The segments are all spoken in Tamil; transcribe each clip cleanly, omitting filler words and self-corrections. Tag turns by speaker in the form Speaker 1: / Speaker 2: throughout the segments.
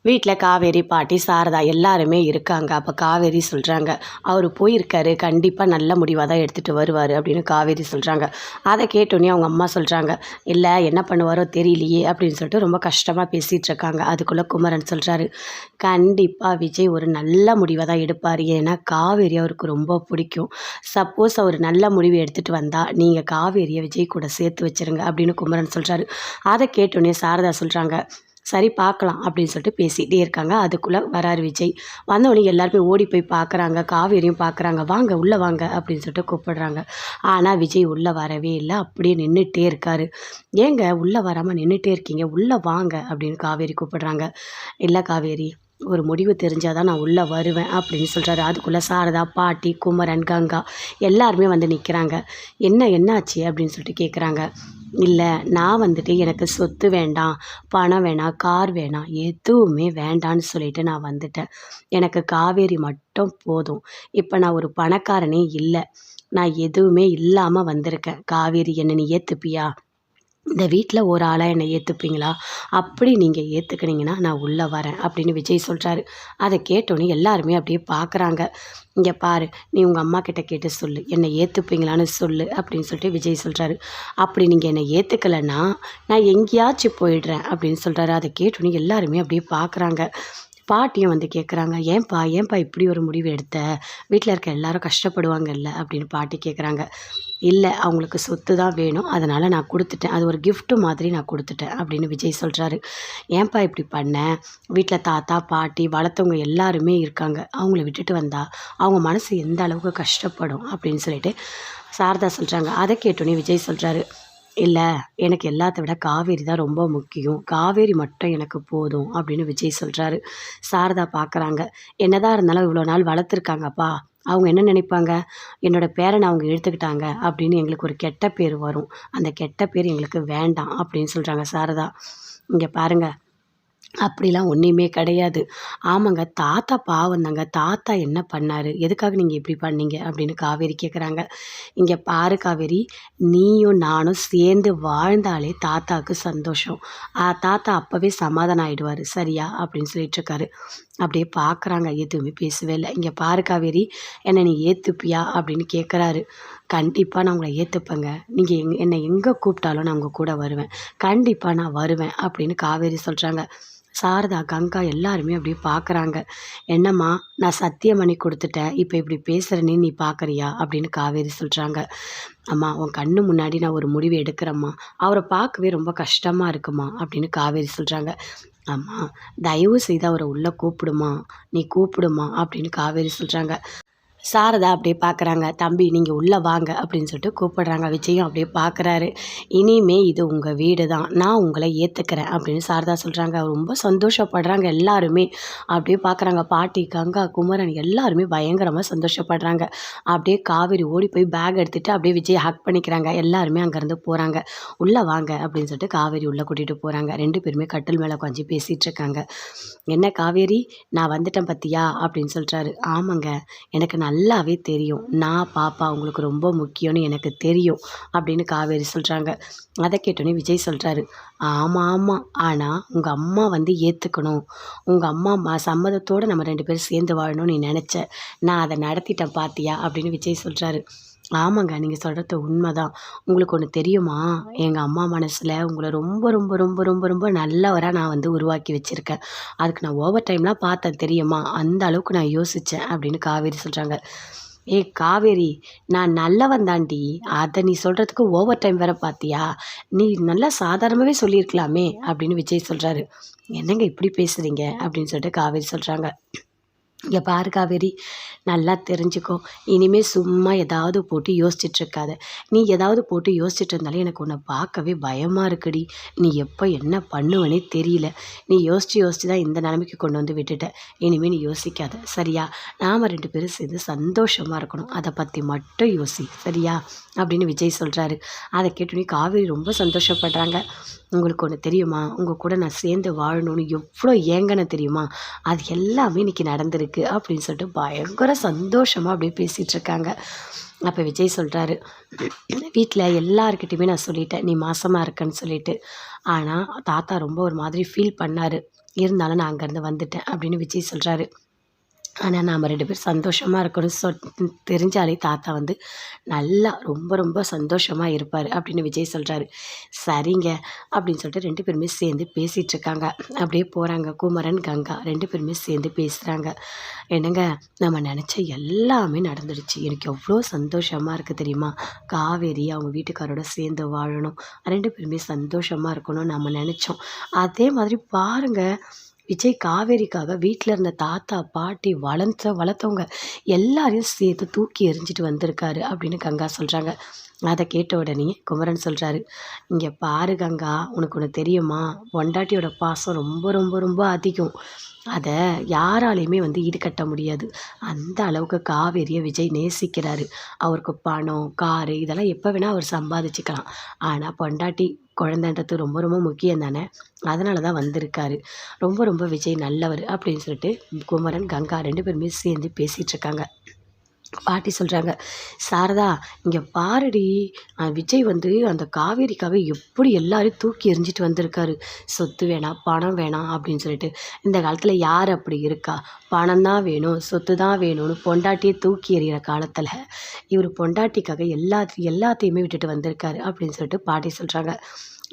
Speaker 1: வீட்டில் காவேரி, பாட்டி, சாரதா எல்லாருமே இருக்காங்க. அப்போ காவேரி சொல்கிறாங்க, அவர் போயிருக்காரு, கண்டிப்பாக நல்ல முடிவாக தான் எடுத்துகிட்டு வருவார் அப்படின்னு காவேரி சொல்கிறாங்க. அதை கேட்டோன்னே அவங்க அம்மா சொல்கிறாங்க, இல்லை என்ன பண்ணுவாரோ தெரியலையே அப்படின்னு சொல்லிட்டு ரொம்ப கஷ்டமாக பேசிகிட்டு இருக்காங்க. அதுக்குள்ளே குமரன் சொல்கிறாரு, கண்டிப்பாக விஜய் ஒரு நல்ல முடிவை தான் எடுப்பார். ஏன்னா காவேரி அவருக்கு ரொம்ப பிடிக்கும். சப்போஸ் அவர் நல்ல முடிவு எடுத்துகிட்டு வந்தால் நீங்கள் காவேரியை விஜய் கூட சேர்த்து வச்சுருங்க அப்படின்னு குமரன் சொல்கிறாரு. அதை கேட்டோன்னே சாரதா சொல்கிறாங்க, சரி பார்க்கலாம் அப்படின்னு சொல்லிட்டு பேசிகிட்டே இருக்காங்க. அதுக்குள்ளே வராரு விஜய். வந்தவொடனே எல்லாருமே ஓடி போய் பார்க்குறாங்க. காவேரியும் பார்க்குறாங்க. வாங்க உள்ளே வாங்க அப்படின்னு சொல்லிட்டு கூப்பிடுறாங்க. ஆனால் விஜய் உள்ளே வரவே இல்லை. அப்படியே நின்றுட்டே இருக்காரு. ஏங்க உள்ளே வராமல் நின்றுட்டே இருக்கீங்க, உள்ளே வாங்க அப்படின்னு காவேரி கூப்பிடுறாங்க. இல்லை காவேரி, ஒரு முடிவு தெரிஞ்சால் தான் நான் உள்ளே வருவேன் அப்படின்னு சொல்கிறாரு. அதுக்குள்ளே சாரதா, பாட்டி, குமரன், கங்கா எல்லாருமே வந்து நிற்கிறாங்க. என்னாச்சு அப்படின்னு சொல்லிட்டு கேட்குறாங்க. இல்லை, நான் வந்துட்டு எனக்கு சொத்து வேண்டாம், பணம் வேணாம், கார் வேணாம், எதுவுமே வேண்டான்னு சொல்லிட்டு நான் வந்துட்டேன். எனக்கு காவேரி மட்டும் போதும். இப்போ நான் ஒரு பணக்காரனே இல்லை, நான் எதுவுமே இல்லாமல் வந்திருக்கேன். காவேரி என்னை நீ ஏற்றுப்பியா? இந்த வீட்டில் ஒரு ஆளாக என்னை ஏற்றுப்பீங்களா? அப்படி நீங்கள் ஏற்றுக்கினீங்கன்னா நான் உள்ளே வரேன் அப்படின்னு விஜய் சொல்கிறாரு. அதை கேட்டோன்னே எல்லாருமே அப்படியே பார்க்குறாங்க. இங்கே பாரு, நீ உங்கள் அம்மா கிட்ட கேட்டு சொல்லு, என்னை ஏற்றுப்பீங்களான்னு சொல்லு அப்படின்னு சொல்லிட்டு விஜய் சொல்கிறாரு. அப்படி நீங்கள் என்னை ஏற்றுக்கலைன்னா நான் எங்கேயாச்சும் போயிடுறேன் அப்படின்னு சொல்கிறாரு. அதை கேட்டோன்னே எல்லாருமே அப்படியே பார்க்குறாங்க. பாட்டியும் வந்து கேட்குறாங்க, ஏன்பா இப்படி ஒரு முடிவு எடுத்த? வீட்டில் இருக்க எல்லாரும் கஷ்டப்படுவாங்கல்ல அப்படின்னு பாட்டி கேட்குறாங்க. இல்லை, அவங்களுக்கு சொத்து தான் வேணும், அதனால் நான் கொடுத்துட்டேன், அது ஒரு கிஃப்ட்டு மாதிரி நான் கொடுத்துட்டேன் அப்படின்னு விஜய் சொல்கிறாரு. ஏன்பா இப்படி பண்ண? வீட்டில் தாத்தா, பாட்டி, வளர்த்தவங்க எல்லாருமே இருக்காங்க, அவங்கள விட்டுட்டு வந்தா அவங்க மனசு எந்த அளவுக்கு கஷ்டப்படும் அப்படின்னு சொல்லிட்டு சாரதா சொல்கிறாங்க. அதை கேட்டோன்னே விஜய் சொல்கிறாரு, இல்லை, எனக்கு எல்லாத்த விட காவேரி தான் ரொம்ப முக்கியம், காவேரி மட்டும் எனக்கு போதும் அப்படின்னு விஜய் சொல்கிறாரு. சாரதா பார்க்குறாங்க. என்னதான் இருந்தாலும் இவ்வளோ நாள் வளர்த்துருக்காங்கப்பா, அவங்க என்ன நினைப்பாங்க? என்னோடய பேரனை அவங்க எடுத்துக்கிட்டாங்க அப்படின்னு எங்களுக்கு ஒரு கெட்ட பேர் வரும், அந்த கெட்ட பேர் எங்களுக்கு வேண்டாம் அப்படின்னு சொல்கிறாங்க சாரதா. இங்கே பாருங்கள், அப்படிலாம் ஒன்றுமே கிடையாது. ஆமாங்க, தாத்தா பாவம் தாங்க, தாத்தா என்ன பண்ணார், எதுக்காக நீங்கள் இப்படி பண்ணீங்க அப்படின்னு காவேரி கேட்குறாங்க. இங்கே பாரு காவேரி, நீயும் நானும் சேர்ந்து வாழ்ந்தாலே தாத்தாவுக்கு சந்தோஷம், தாத்தா அப்போவே சமாதானம் ஆகிடுவார் சரியா அப்படின்னு சொல்லிட்டுருக்காரு. அப்படியே பார்க்குறாங்க, எதுவுமே பேசவே இல்லை. இங்கே பாரு காவேரி, என்னை நீ ஏற்றுப்பியா அப்படின்னு கேட்குறாரு. கண்டிப்பாக நான் உங்களை ஏற்றுப்பேங்க, நீங்கள் என்னை எங்கே கூப்பிட்டாலும் நான் உங்கள் கூட வருவேன், கண்டிப்பாக நான் வருவேன் அப்படின்னு காவேரி சொல்கிறாங்க. சாரதா, கங்கா எல்லாருமே அப்படியே பார்க்குறாங்க. என்னம்மா, நான் சத்தியம் பண்ணி கொடுத்துட்டேன், இப்போ இப்படி பேசுகிறேன்னு நீ பார்க்குறியா அப்படின்னு காவேரி சொல்கிறாங்க. அம்மா, உன் கண்ணு முன்னாடி நான் ஒரு முடிவு எடுக்கிறேம்மா, அவரை பார்க்கவே ரொம்ப கஷ்டமாக இருக்குமா அப்படின்னு காவேரி சொல்கிறாங்க. அம்மா, தயவு செய்து அவரை உள்ளே கூப்பிடுமா, நீ கூப்பிடுமா அப்படின்னு காவேரி சொல்கிறாங்க. சாரதா அப்படியே பார்க்குறாங்க. தம்பி, நீங்கள் உள்ளே வாங்க அப்படின்னு சொல்லிட்டு கூப்பிடுறாங்க. விஜயும் அப்படியே பார்க்குறாரு. இனிமே இது உங்கள் வீடு தான், நான் உங்களை ஏற்றுக்கிறேன் அப்படின்னு சாரதா சொல்கிறாங்க. ரொம்ப சந்தோஷப்படுறாங்க எல்லாருமே. அப்படியே பார்க்குறாங்க. பாட்டி, கங்கா, குமரன் எல்லாருமே பயங்கரமாக சந்தோஷப்படுறாங்க. அப்படியே காவேரி ஓடி போய் பேக் எடுத்துகிட்டு அப்படியே விஜய் ஹக் பண்ணிக்கிறாங்க. எல்லாருமே அங்கேருந்து போகிறாங்க. உள்ளே வாங்க அப்படின்னு சொல்லிட்டு காவேரி உள்ளே கூட்டிகிட்டு போகிறாங்க. 2 பேருமே கட்டில் மேலே உட்காந்து பேசிகிட்டு இருக்காங்க. என்ன காவேரி, நான் வந்துட்டேன் பார்த்தியா அப்படின்னு சொல்கிறாரு. ஆமாங்க, எனக்கு நல்லாவே தெரியும், நான் பாப்பா உங்களுக்கு ரொம்ப முக்கியம்னு எனக்கு தெரியும் அப்படின்னு காவேரி சொல்கிறாங்க. அதை கேட்டோன்னே விஜய் சொல்கிறாரு, ஆமாம், ஆனால் உங்கள் அம்மா வந்து ஏற்றுக்கணும், உங்கள் அம்மா சம்மதத்தோடு நம்ம 2 பேரும் சேர்ந்து வாழணும்னு நீ நினச்ச, நான் அதை நடத்திட்டேன் பார்த்தியா அப்படின்னு விஜய் சொல்கிறாரு. ஆமாங்க, நீங்கள் சொல்கிறது உண்மைதான். உங்களுக்கு ஒன்று தெரியுமா, எங்கள் அம்மா மனசில் உங்களை ரொம்ப ரொம்ப ரொம்ப ரொம்ப ரொம்ப நல்லவராக நான் வந்து உருவாக்கி வச்சுருக்கேன், அதுக்கு நான் ஓவர் டைம்லாம் பார்த்தேன் தெரியுமா, அந்த அளவுக்கு நான் யோசித்தேன் அப்படின்னு காவேரி சொல்கிறாங்க. ஏய் காவேரி, நான் நல்லவன் தாண்டி, அதை நீ சொல்கிறதுக்கு ஓவர் டைம் வேறு பார்த்தியா, நீ நல்லா சாதாரணமாகவே சொல்லியிருக்கலாமே அப்படின்னு விஜய் சொல்கிறாரு. என்னங்க இப்படி பேசுகிறீங்க அப்படின்னு சொல்லிட்டு காவேரி சொல்கிறாங்க. இங்கே பாரு காவேரி, நல்லா தெரிஞ்சுக்கோ, இனிமேல் சும்மா ஏதாவது போட்டு யோசிச்சுட்ருக்காத. நீ ஏதாவது போட்டு யோசிச்சுட்டு இருந்தாலே எனக்கு உன்னை பார்க்கவே பயமாக இருக்குடி, நீ எப்போ என்ன பண்ணுவனே தெரியல, நீ யோசித்து தான் இந்த நிலைமைக்கு கொண்டு வந்து விட்டுட்ட, இனிமேல் நீ யோசிக்காத சரியா, நாம் 2 பேரும் சேர்ந்து சந்தோஷமாக இருக்கணும், அதை பற்றி மட்டும் யோசி சரியா அப்படின்னு விஜய் சொல்கிறாரு. அதை கேட்டோன்னே காவேரி ரொம்ப சந்தோஷப்படுறாங்க. உங்களுக்கு ஒன்று தெரியுமா, உங்கள் கூட நான் சேர்ந்து வாழணும்னு எவ்வளோ ஏங்கன தெரியுமா, அது எல்லாமே இன்றைக்கி நடந்திருக்கு அப்படின்னு சொல்லிட்டு பயங்கர சந்தோஷமாக அப்படியே பேசிகிட்டு இருக்காங்க. அப்போ விஜய் சொல்கிறாரு, வீட்டில் எல்லாருக்கிட்டையுமே நான் சொல்லிட்டேன் நீ மாசமாக இருக்கன்னு சொல்லிட்டு, ஆனால் தாத்தா ரொம்ப ஒரு மாதிரி ஃபீல் பண்ணார், இருந்தாலும் நான் அங்கேருந்து வந்துட்டேன் அப்படின்னு விஜய் சொல்கிறாரு. ஆனால் நாம் 2 பேரும் சந்தோஷமாக இருக்கணும் தெரிஞ்சாலே தாத்தா வந்து நல்லா ரொம்ப ரொம்ப சந்தோஷமாக இருப்பார் அப்படின்னு விஜய் சொல்கிறாரு. சரிங்க அப்படின்னு சொல்லிட்டு 2 பேருமே சேர்ந்து பேசிகிட்டு இருக்காங்க. அப்படியே போகிறாங்க. குமரன், கங்கா 2 பேருமே சேர்ந்து பேசுகிறாங்க. என்னங்க, நம்ம நினச்ச எல்லாமே நடந்துடுச்சு. எனக்கு எவ்வளோ சந்தோஷமாக இருக்குது தெரியுமா? காவேரி அவங்க வீட்டுக்காரோட சேர்ந்து வாழணும், 2 பேருமே சந்தோஷமாக இருக்கணும் நம்ம நினச்சோம். அதே மாதிரி பாருங்கள், விஜய் காவேரிக்காக வீட்டில் இருந்த தாத்தா பாட்டி வளர்த்தவங்க எல்லாரையும் சேர்த்து தூக்கி எறிஞ்சிட்டு வந்திருக்காரு அப்படின்னு கங்கா சொல்கிறாங்க. அதை கேட்ட உடனே குமரன் சொல்கிறாரு, இங்கே பாரு கங்கா, உனக்கு ஒன்று தெரியுமா? பொண்டாட்டியோட பாசம் ரொம்ப ரொம்ப ரொம்ப அதிகம். அதை யாராலையுமே வந்து ஈடுகட்ட முடியாது. அந்த அளவுக்கு காவேரியை விஜய் நேசிக்கிறாரு. அவருக்கு பணம், காரு இதெல்லாம் எப்போ வேணால் அவர் சம்பாதிச்சுக்கலாம். ஆனால் பொண்டாட்டி குழந்தைன்றது ரொம்ப ரொம்ப முக்கியம் தானே. அதனால தான் வந்திருக்காரு. ரொம்ப ரொம்ப விஜய் நல்லவர் அப்படின்னு சொல்லிட்டு குமரன், கங்கா 2 பேருமே சேர்ந்து பேசிகிட்டு இருக்காங்க. பாட்டி சொல்கிறாங்க, சாரதா இங்கே பாருடி, விஜய் வந்து அந்த காவேரிக்காக எப்படி எல்லாரையும் தூக்கி எறிஞ்சிட்டு வந்திருக்காரு. சொத்து வேணாம், பணம் வேணாம் அப்படின்னு சொல்லிட்டு. இந்த காலத்தில் யார் அப்படி இருக்கா? பணம் தான் வேணும், சொத்து தான் வேணும்னு பொண்டாட்டியை தூக்கி எறிகிற காலத்தில் இவர் பொண்டாட்டிக்காக எல்லாத்தையுமே விட்டுட்டு வந்திருக்காரு அப்படின்னு சொல்லிட்டு பாட்டி சொல்கிறாங்க.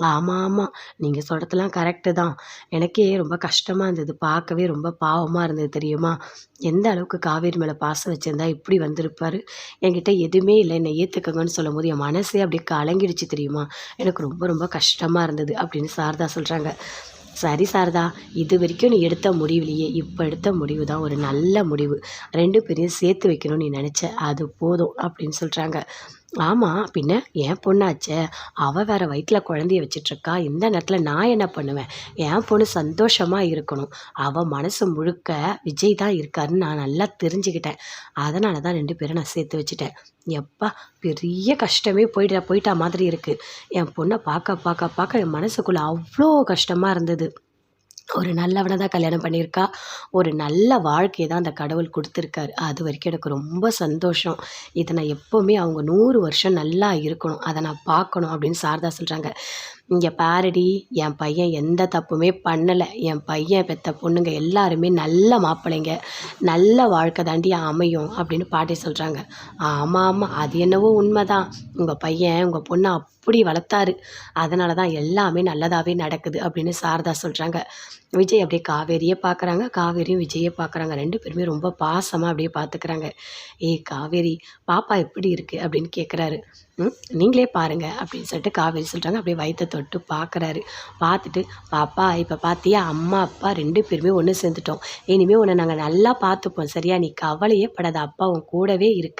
Speaker 1: ஆமாம் ஆமாம், நீங்கள் சொல்கிறதெல்லாம் கரெக்டு தான். எனக்கே ரொம்ப கஷ்டமாக இருந்தது, பார்க்கவே ரொம்ப பாவமாக இருந்தது தெரியுமா? எந்த அளவுக்கு காவேரி மேலே பாசம் வச்சுருந்தா இப்படி வந்திருப்பார். என்கிட்ட எதுவுமே இல்லை, என்னை ஏற்றுக்கங்கன்னு சொல்லும்போது என் மனசே அப்படியே கலங்கிடுச்சு தெரியுமா? எனக்கு ரொம்ப ரொம்ப கஷ்டமாக இருந்தது அப்படின்னு சாரதா சொல்கிறாங்க. சரி சாரதா, இது வரைக்கும் நீ எடுத்த முடிவுலையே இப்போ எடுத்த முடிவு தான் ஒரு நல்ல முடிவு. 2 பேரையும் சேர்த்து வைக்கணும்னு நீ நினச்ச, அது போதும் அப்படின்னு சொல்கிறாங்க. ஆமாம், பின்ன என் பொண்ணாச்சே, அவள் வேறு வயிற்றில் குழந்தைய வச்சிட்ருக்கா. இந்த நேரத்தில் நான் என்ன பண்ணுவேன்? என் பொண்ணு சந்தோஷமாக இருக்கணும். அவள் மனசு முழுக்க விஜய் தான் இருக்காருன்னு நான் நல்லா தெரிஞ்சுக்கிட்டேன். அதனால தான் 2 பேரும் நான் சேர்த்து வச்சுட்டேன். எப்பா, பெரிய கஷ்டமே போயிட்டா மாதிரி இருக்குது. என் பொண்ணை பார்க்க என் மனசுக்குள்ளே அவ்வளோ கஷ்டமாக இருந்தது. ஒரு நல்லவனை தான் கல்யாணம் பண்ணியிருக்கா. ஒரு நல்ல வாழ்க்கையை தான் அந்த கடவுள் கொடுத்துருக்காரு. அது வரைக்கும் எனக்கு ரொம்ப சந்தோஷம். இதை நான் எப்போவுமே அவங்க 100 வருஷம் நல்லா இருக்கணும், அதை நான் பார்க்கணும் அப்படின்னு சாரதா சொல்கிறாங்க. இங்கே பாருடி, என் பையன் எந்த தப்புமே பண்ணலை. என் பையன் பெற்ற பொண்ணுங்க எல்லாருமே நல்ல மாப்பிள்ளைங்க, நல்ல வாழ்க்கை தாண்டி அமையும் அப்படின்னு பாட்டி சொல்கிறாங்க. ஆமாம் ஆமாம், அது என்னவோ உண்மைதான். உங்கள் பையன் உங்கள் பொண்ணை அப்படி வளர்த்தாரு, அதனால தான் எல்லாமே நல்லதாகவே நடக்குது அப்படின்னு சாரதா சொல்கிறாங்க. விஜய் அப்படியே காவேரியை பார்க்குறாங்க, காவேரியும் விஜயை பார்க்குறாங்க. 2 பேருமே ரொம்ப பாசமாக அப்படியே பார்த்துக்கிறாங்க. ஏய் காவேரி, பாப்பா எப்படி இருக்குது அப்படின்னு கேட்குறாரு. நீங்களே பாருங்கள் அப்படின்னு சொல்லிட்டு காவேரி சொல்கிறாங்க. அப்படியே வயிற்றை தொட்டு பார்க்குறாரு. பார்த்துட்டு, பாப்பா இப்போ பார்த்தியா, அம்மா அப்பா 2 பேருமே ஒன்று சேர்ந்துட்டோம். இனிமேல் உன்னை நாங்கள் நல்லா பார்த்துப்போம் சரியா? நீ கவலையே படாத, அப்பா உன் கூடவே இருக்கு.